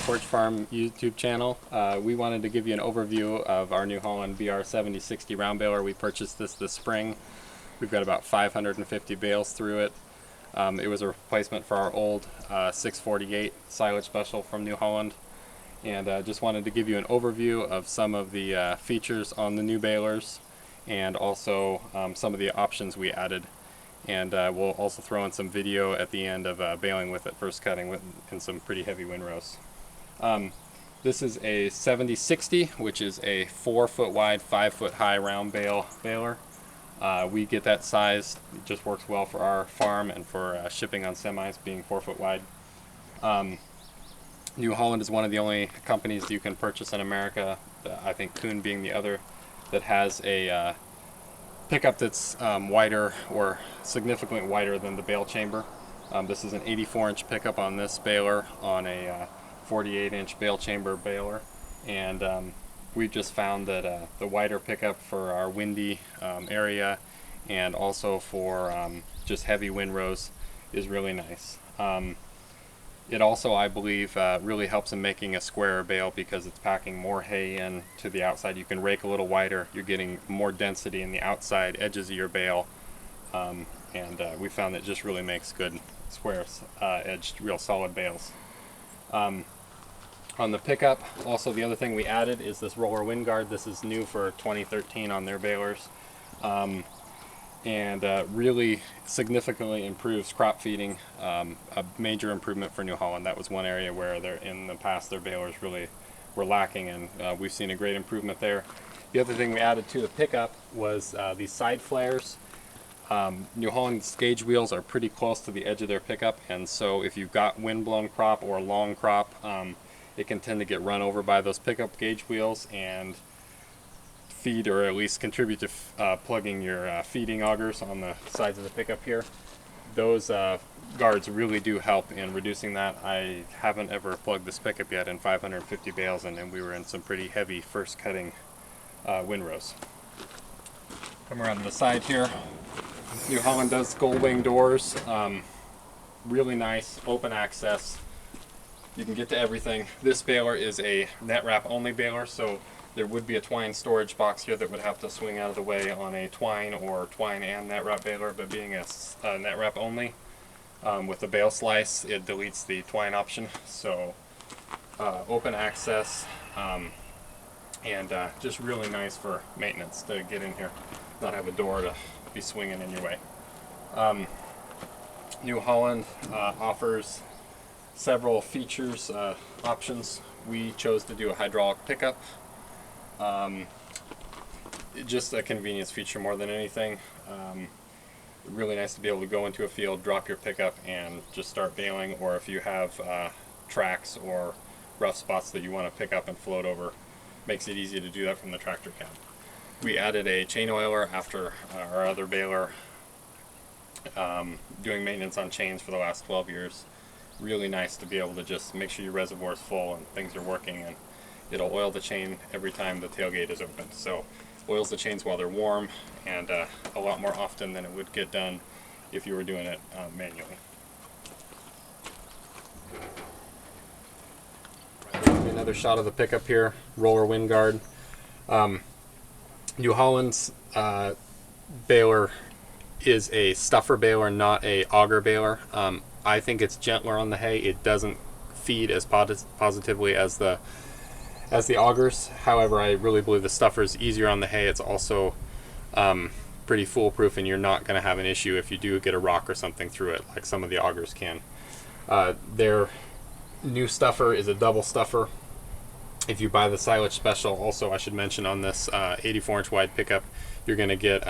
Porch Farm YouTube channel. We wanted to give you an overview of our New Holland BR7060 round baler. We purchased this spring. We've got about 550 bales through it. It was a replacement for our old 648 Silage Special from New Holland. And just wanted to give you an overview of some of the features on the new balers, and also some of the options we added. And we'll also throw in some video at the end of baling with it, first cutting with in some pretty heavy windrows. This is a 7060, which is a 4-foot wide, 5-foot high round baler. We get that size. It just works well for our farm and for shipping on semis, being 4-foot wide. New Holland is one of the only companies that you can purchase in America, I think Kuhn being the other, that has a pickup that's wider, or significantly wider than the Bale Chamber. This is an 84-inch pickup on this baler, on a 48-inch Bale Chamber baler, and we just found that the wider pickup for our windy area, and also for just heavy windrows, is really nice. It also, I believe, really helps in making a squarer bale because it's packing more hay in to the outside. You can rake a little wider. You're getting more density in the outside edges of your bale, and we found that it just really makes good square edged, real solid bales. On the pickup, also the other thing we added is this roller wind guard. This is new for 2013 on their balers. And really significantly improves crop feeding, a major improvement for New Holland. That was one area where in the past their balers really were lacking, and we've seen a great improvement there. The other thing we added to the pickup was these side flares. New Holland's gauge wheels are pretty close to the edge of their pickup, and so if you've got wind-blown crop or long crop, it can tend to get run over by those pickup gauge wheels and feed, or at least contribute to plugging your feeding augers on the sides of the pickup here. Those guards really do help in reducing that. I haven't ever plugged this pickup yet in 550 bales, and we were in some pretty heavy first cutting windrows. Come around to the side here. New Holland does gold wing doors. Really nice, open access. You can get to everything. This baler is a net wrap only baler, so there would be a twine storage box here that would have to swing out of the way on a twine or twine and net wrap baler, but being a net wrap only, with the Bale Slice, it deletes the twine option. So open access, and just really nice for maintenance to get in here, not have a door to be swinging in your way. New Holland offers several features, options. We chose to do a hydraulic pickup. Just a convenience feature more than anything. Really nice to be able to go into a field, drop your pickup, and just start baling, or if you have tracks or rough spots that you want to pick up and float over, makes it easy to do that from the tractor cab. We added a chain oiler after our other baler, doing maintenance on chains for the last 12 years. Really nice to be able to just make sure your reservoir is full and things are working, and it'll oil the chain every time the tailgate is opened. So oils the chains while they're warm, and a lot more often than it would get done if you were doing it manually. Another shot of the pickup here, roller wind guard. New Holland's baler is a stuffer baler, not a auger baler. I think it's gentler on the hay. It doesn't feed as positively as the augers. However, I really believe the stuffer is easier on the hay. It's also pretty foolproof, and you're not going to have an issue if you do get a rock or something through it, like some of the augers can. Their new stuffer is a double stuffer. If you buy the Silage Special, also I should mention on this 84-inch wide pickup, you're going to get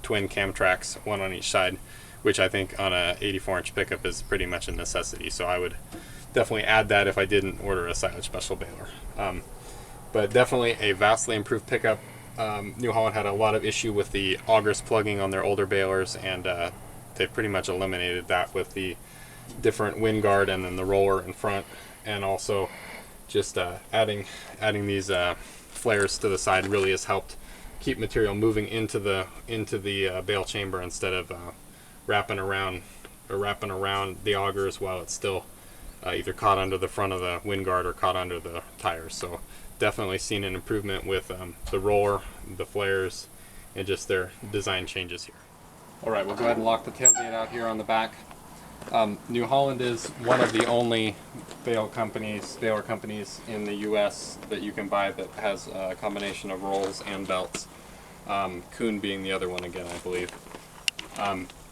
twin cam tracks, one on each side, which I think on a 84-inch pickup is pretty much a necessity. So I would definitely add that if I didn't order a Silage Special baler. But definitely a vastly improved pickup. New Holland had a lot of issue with the augers plugging on their older balers, and they pretty much eliminated that with the different wind guard and then the roller in front, and also just adding these flares to the side really has helped keep material moving into the bale chamber instead of wrapping around the augers while it's still either caught under the front of the wind guard or caught under the tires. So definitely seen an improvement with the roller, the flares, and just their design changes here. All right, we'll go ahead and lock the tailgate out here on the back. New Holland is one of the only Baler companies in the U.S. that you can buy that has a combination of rolls and belts. Kuhn being the other one again, I believe.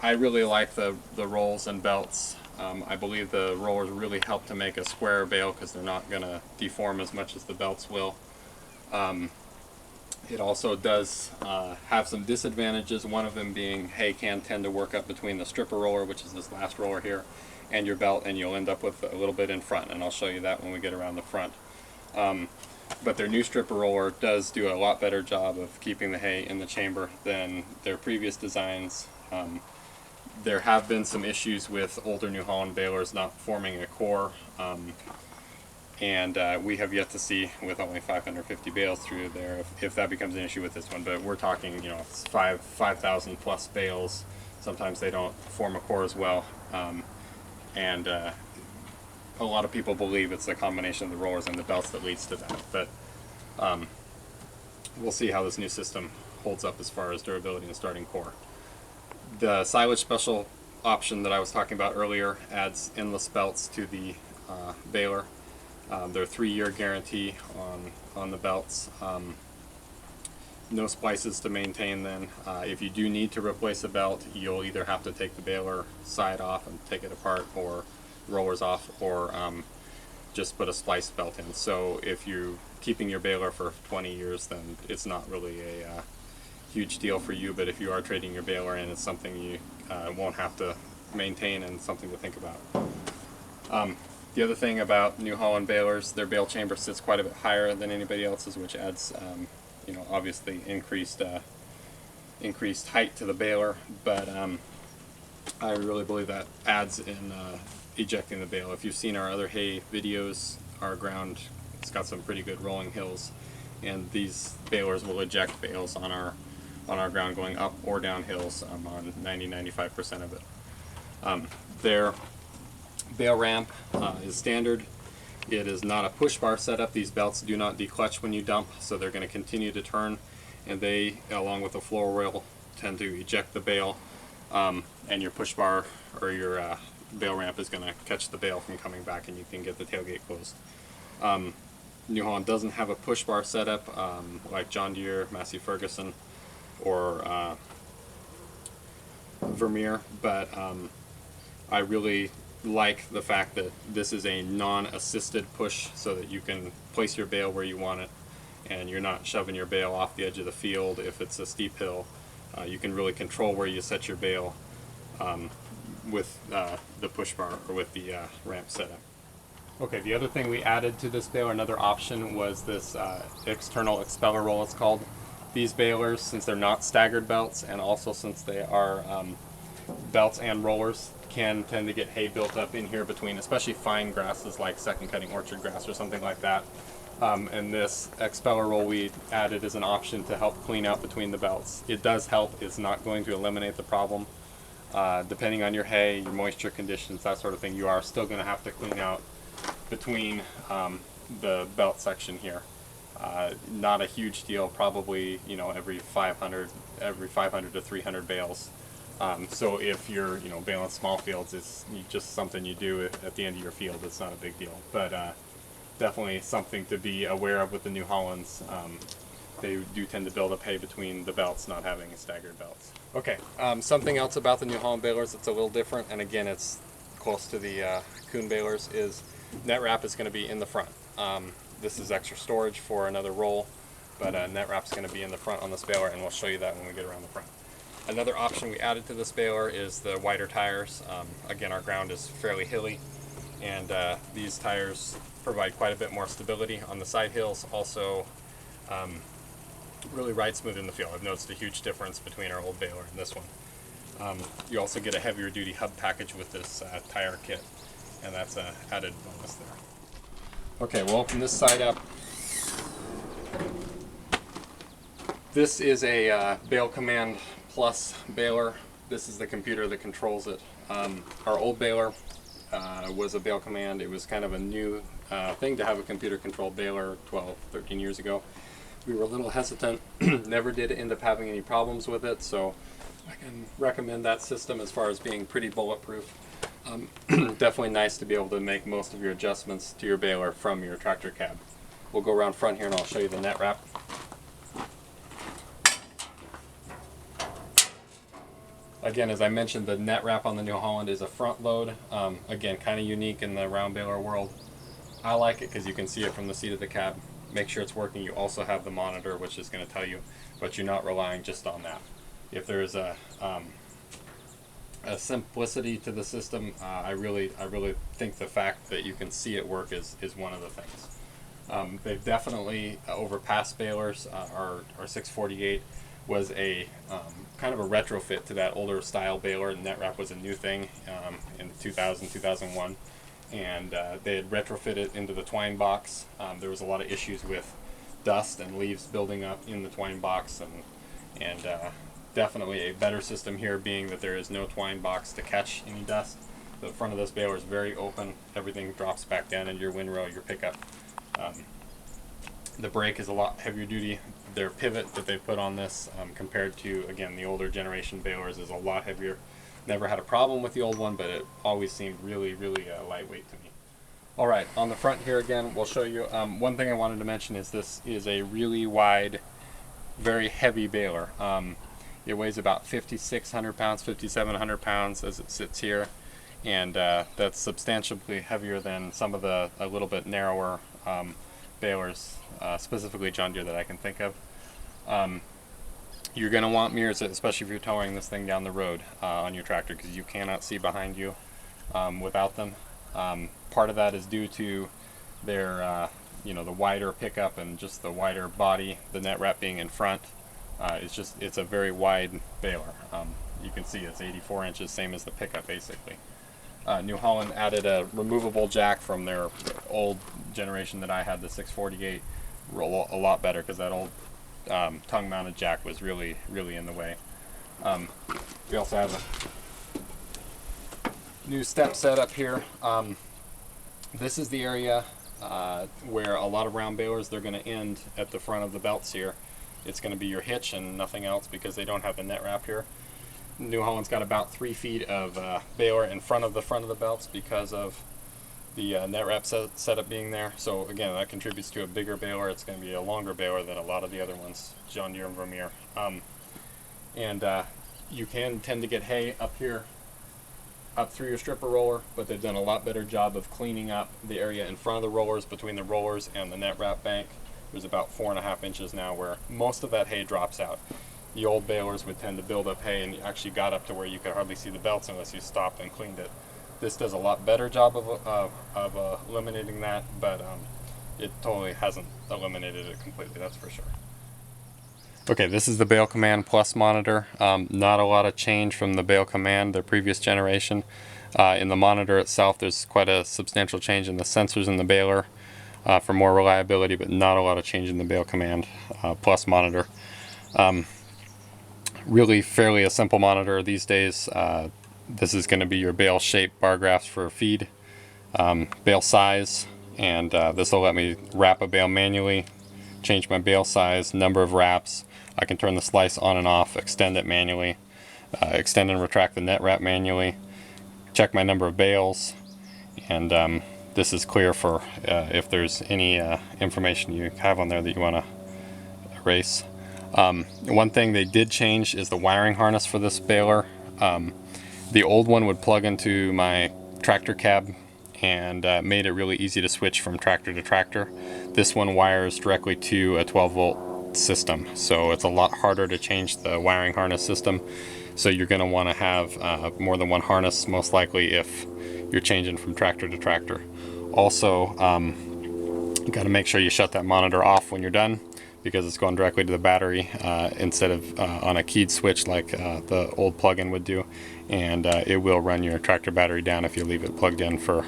I really like the rolls and belts. I believe the rollers really help to make a square bale because they're not going to deform as much as the belts will. It also does have some disadvantages, one of them being hay can tend to work up between the stripper roller, which is this last roller here, and your belt, and you'll end up with a little bit in front, and I'll show you that when we get around the front. But their new stripper roller does do a lot better job of keeping the hay in the chamber than their previous designs. There have been some issues with older New Holland balers not forming a core, and we have yet to see, with only 550 bales through there, if that becomes an issue with this one. But we're talking, 5,000 plus bales. Sometimes they don't form a core as well, and a lot of people believe it's the combination of the rollers and the belts that leads to that. But we'll see how this new system holds up as far as durability and starting core. The Silage special option that I was talking about earlier adds endless belts to the baler. They're 3-year guarantee on the belts. No splices to maintain then. If you do need to replace a belt, you'll either have to take the baler side off and take it apart, or rollers off, or just put a spliced belt in. So if you're keeping your baler for 20 years, then it's not really a huge deal for you. But if you are trading your baler in, it's something you won't have to maintain and something to think about. The other thing about New Holland balers, their bale chamber sits quite a bit higher than anybody else's, which adds, obviously increased height to the baler. But I really believe that adds in ejecting the bale. If you've seen our other hay videos, our ground, it's got some pretty good rolling hills, and these balers will eject bales on our ground going up or down hills on 90-95% of it. Their Bale Ramp is standard. It is not a push bar setup. These belts do not declutch when you dump, so they're going to continue to turn, and they, along with the floor rail, tend to eject the bale, and your push bar or your Bale Ramp is going to catch the bale from coming back, and you can get the tailgate closed. New Holland doesn't have a push bar setup like John Deere, Massey Ferguson, or Vermeer, but I really like the fact that this is a non-assisted push, so that you can place your bale where you want it, and you're not shoving your bale off the edge of the field if it's a steep hill. You can really control where you set your bale with the push bar or with the ramp setup. Okay, the other thing we added to this baler, another option, was this external expeller roll, it's called. These balers, since they're not staggered belts, and also since they are belts and rollers, can tend to get hay built up in here between, especially fine grasses like second cutting orchard grass or something like that. And this expeller roll we added as an option to help clean out between the belts. It does help. It's not going to eliminate the problem. Depending on your hay, your moisture conditions, that sort of thing, you are still going to have to clean out between the belt section here. Not a huge deal, probably every 500 to 300 bales. So if you're baling small fields, it's just something you do at the end of your field. It's not a big deal, but definitely something to be aware of with the New Hollands. They do tend to build up hay between the belts, not having staggered belts. Okay, something else about the New Holland balers that's a little different, and again it's close to the Kuhn balers, is net wrap is going to be in the front. This is extra storage for another roll, but net wrap is going to be in the front on this baler, and we'll show you that when we get around the front. Another option we added to this baler is the wider tires. Again, our ground is fairly hilly, and these tires provide quite a bit more stability on the side hills. Also, really ride smooth in the field. I've noticed a huge difference between our old baler and this one. You also get a heavier duty hub package with this tire kit, and that's an added bonus there. Okay, we'll open this side up. This is a Bale Command Plus baler. This is the computer that controls it. Our old baler was a Bale Command. It was kind of a new thing to have a computer-controlled baler 12, 13 years ago. We were a little hesitant, never did end up having any problems with it, so I can recommend that system as far as being pretty bulletproof. Definitely nice to be able to make most of your adjustments to your baler from your tractor cab. We'll go around front here and I'll show you the net wrap. Again, as I mentioned, the net wrap on the New Holland is a front load. Again, kind of unique in the round baler world. I like it because you can see it from the seat of the cab. Make sure it's working. You also have the monitor, which is going to tell you, but you're not relying just on that. If there's a simplicity to the system, I really think the fact that you can see it work is one of the things. They've definitely overpassed balers. Our 648 was a kind of a retrofit to that older style baler. Net wrap was a new thing in 2000, 2001, and they had retrofitted into the twine box. There was a lot of issues with dust and leaves building up in the twine box, and definitely a better system here, being that there is no twine box to catch any dust. The front of this baler is very open. Everything drops back down into your windrow, your pickup. The brake is a lot heavier duty. Their pivot that they put on this compared to, again, the older generation balers is a lot heavier. Never had a problem with the old one, but it always seemed really lightweight to me. Alright, on the front here again, we'll show you. One thing I wanted to mention is this is a really wide, very heavy baler. It weighs about 5,600 pounds, 5,700 pounds as it sits here, and that's substantially heavier than some of the a little bit narrower balers, specifically John Deere, that I can think of. You're going to want mirrors, especially if you're towing this thing down the road on your tractor, because you cannot see behind you without them. Part of that is due to their, the wider pickup and just the wider body, the net wrap being in front. It's a very wide baler. You can see it's 84 inches, same as the pickup basically. New Holland added a removable jack from their old generation that I had, the 648, a lot better, because that old tongue-mounted jack was really in the way. We also have a new step set up here. This is the area where a lot of round balers, they're going to end at the front of the belts here. It's going to be your hitch and nothing else, because they don't have the net wrap here. New Holland's got about 3 feet of baler in front of the belts because of the net wrap setup being there. So again, that contributes to a bigger baler. It's going to be a longer baler than a lot of the other ones, John Deere and Vermeer. You can tend to get hay up here, up through your stripper roller, but they've done a lot better job of cleaning up the area in front of the rollers, between the rollers and the net wrap bank. There's about 4.5 inches now where most of that hay drops out. The old balers would tend to build up hay, and you actually got up to where you could hardly see the belts unless you stopped and cleaned it. This does a lot better job of eliminating that, but it totally hasn't eliminated it completely, that's for sure. Okay, this is the Bale Command Plus monitor. Not a lot of change from the Bale Command, the previous generation. In the monitor itself, there's quite a substantial change in the sensors in the baler for more reliability, but not a lot of change in the Bale Command Plus monitor. Really fairly a simple monitor these days. This is going to be your bale shape bar graphs for feed, bale size, and this will let me wrap a bale manually, change my bale size, number of wraps. I can turn the slice on and off, extend it manually, extend and retract the net wrap manually, check my number of bales, and this is clear for if there's any information you have on there that you want to erase. One thing they did change is the wiring harness for this baler. The old one would plug into my tractor cab and made it really easy to switch from tractor to tractor. This one wires directly to a 12-volt system, so it's a lot harder to change the wiring harness system. So you're going to want to have more than one harness, most likely, if you're changing from tractor to tractor. Also, you got to make sure you shut that monitor off when you're done, because it's going directly to the battery instead of on a keyed switch like the old plug-in would do, and it will run your tractor battery down if you leave it plugged in for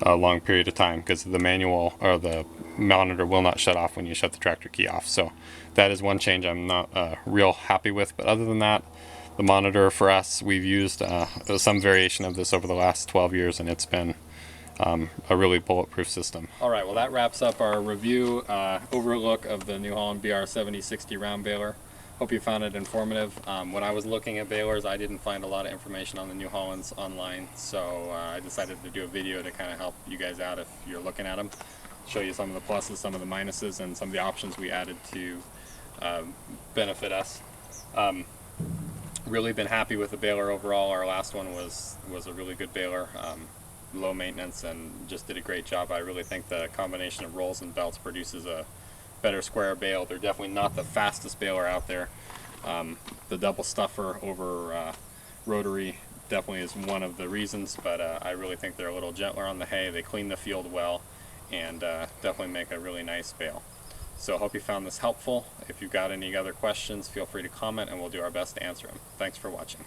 a long period of time, because the manual or the monitor will not shut off when you shut the tractor key off. So that is one change I'm not real happy with, but other than that, the monitor for us. We've used some variation of this over the last 12 years, and it's been a really bulletproof system. All right, well that wraps up our review overlook of the New Holland BR7060 round baler. Hope you found it informative. When I was looking at balers, I didn't find a lot of information on the New Hollands online, so I decided to do a video to kind of help you guys out if you're looking at them. Show you some of the pluses, some of the minuses, and some of the options we added to benefit us. Really been happy with the baler overall. Our last one was a really good baler, low maintenance, and just did a great job. I really think the combination of rolls and belts produces a better square bale. They're definitely not the fastest baler out there. The double stuffer over rotary definitely is one of the reasons, but I really think they're a little gentler on the hay. They clean the field well, and definitely make a really nice bale. So I hope you found this helpful. If you've got any other questions, feel free to comment and we'll do our best to answer them. Thanks for watching.